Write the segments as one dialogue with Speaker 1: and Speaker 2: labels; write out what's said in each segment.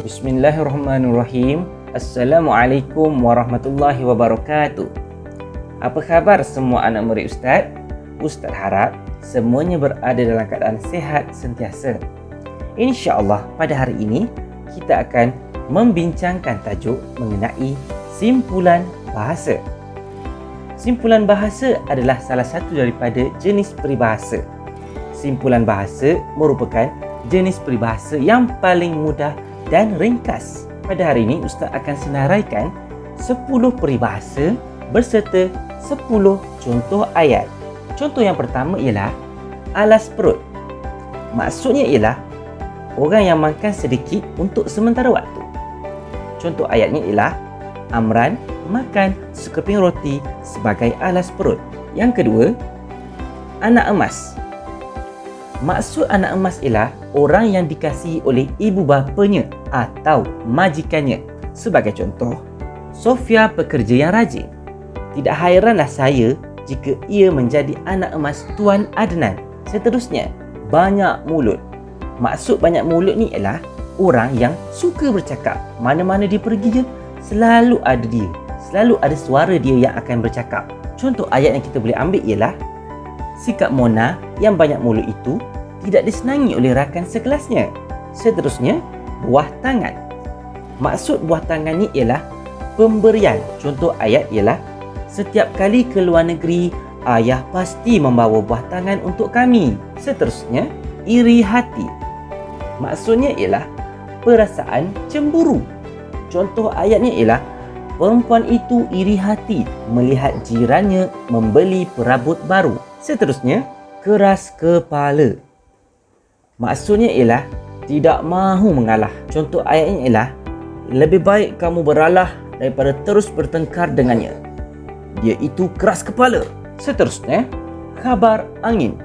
Speaker 1: Bismillahirrahmanirrahim. Assalamualaikum warahmatullahi wabarakatuh. Apa khabar semua anak murid Ustaz? Ustaz harap semuanya berada dalam keadaan sihat sentiasa. InsyaAllah pada hari ini kita akan membincangkan tajuk mengenai simpulan bahasa. Simpulan bahasa adalah salah satu daripada jenis peribahasa. Simpulan bahasa merupakan jenis peribahasa yang paling mudah dan ringkas. Pada hari ini Ustaz akan senaraikan 10 peribahasa berserta 10 contoh ayat. Contoh yang pertama ialah alas perut. Maksudnya ialah orang yang makan sedikit untuk sementara waktu. Contoh ayatnya ialah Amran makan sekeping roti sebagai alas perut. Yang kedua, anak emas. Maksud anak emas ialah orang yang dikasihi oleh ibu bapanya atau majikannya. Sebagai contoh, Sofia pekerja yang rajin. Tidak hairanlah saya jika ia menjadi anak emas Tuan Adnan. Seterusnya, banyak mulut. Maksud banyak mulut ni ialah orang yang suka bercakap. Mana-mana dia pergi je, selalu ada dia. Selalu ada suara dia yang akan bercakap. Contoh ayat yang kita boleh ambil ialah sikap Mona yang banyak mulut itu tidak disenangi oleh rakan sekelasnya. Seterusnya, buah tangan. Maksud buah tangan ni ialah pemberian. Contoh ayat ialah setiap kali ke luar negeri, ayah pasti membawa buah tangan untuk kami. Seterusnya, iri hati. Maksudnya ialah perasaan cemburu. Contoh ayatnya ialah perempuan itu iri hati melihat jirannya membeli perabot baru. Seterusnya, keras kepala. Maksudnya ialah tidak mahu mengalah. Contoh ayatnya ialah lebih baik kamu beralah daripada terus bertengkar dengannya. Dia itu keras kepala. Seterusnya, khabar angin.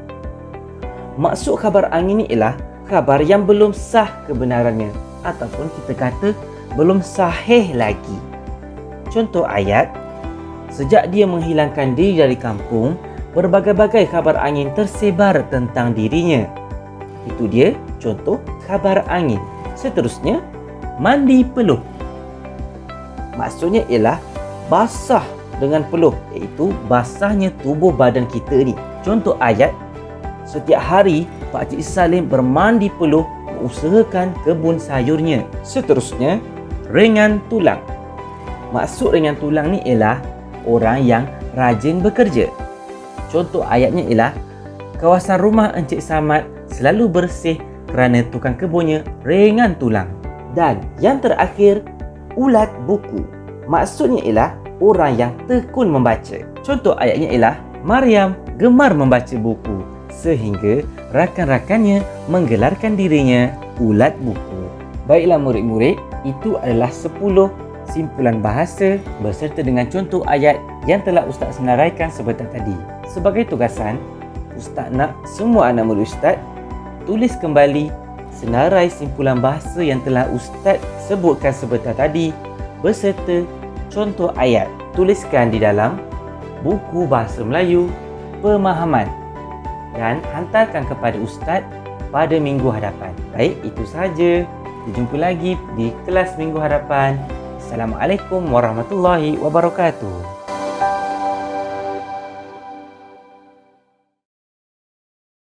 Speaker 1: Maksud khabar angin ni ialah khabar yang belum sah kebenarannya ataupun kita kata belum sahih lagi. Contoh ayat, sejak dia menghilangkan diri dari kampung, berbagai-bagai khabar angin tersebar tentang dirinya. Itu dia contoh khabar angin. Seterusnya, mandi peluh. Maksudnya ialah basah dengan peluh, iaitu basahnya tubuh badan kita ni. Contoh ayat, setiap hari Pak Cik Salim bermandi peluh mengusahakan kebun sayurnya. Seterusnya, ringan tulang. Maksud ringan tulang ni ialah orang yang rajin bekerja. Contoh ayatnya ialah kawasan rumah Encik Samad selalu bersih kerana tukang kebunnya ringan tulang. Dan yang terakhir, ulat buku. Maksudnya ialah orang yang tekun membaca. Contoh ayatnya ialah Maryam gemar membaca buku sehingga rakan-rakannya menggelarkan dirinya ulat buku. Baiklah murid-murid, itu adalah 10 simpulan bahasa berserta dengan contoh ayat yang telah Ustaz senaraikan sebentar tadi. Sebagai tugasan, Ustaz nak semua anak murid Ustaz tulis kembali senarai simpulan bahasa yang telah Ustaz sebutkan sebentar tadi berserta contoh ayat. Tuliskan di dalam buku Bahasa Melayu Pemahaman dan hantarkan kepada Ustaz pada minggu hadapan. Baik, itu sahaja. Dijumpa lagi di kelas minggu hadapan. Assalamualaikum warahmatullahi wabarakatuh.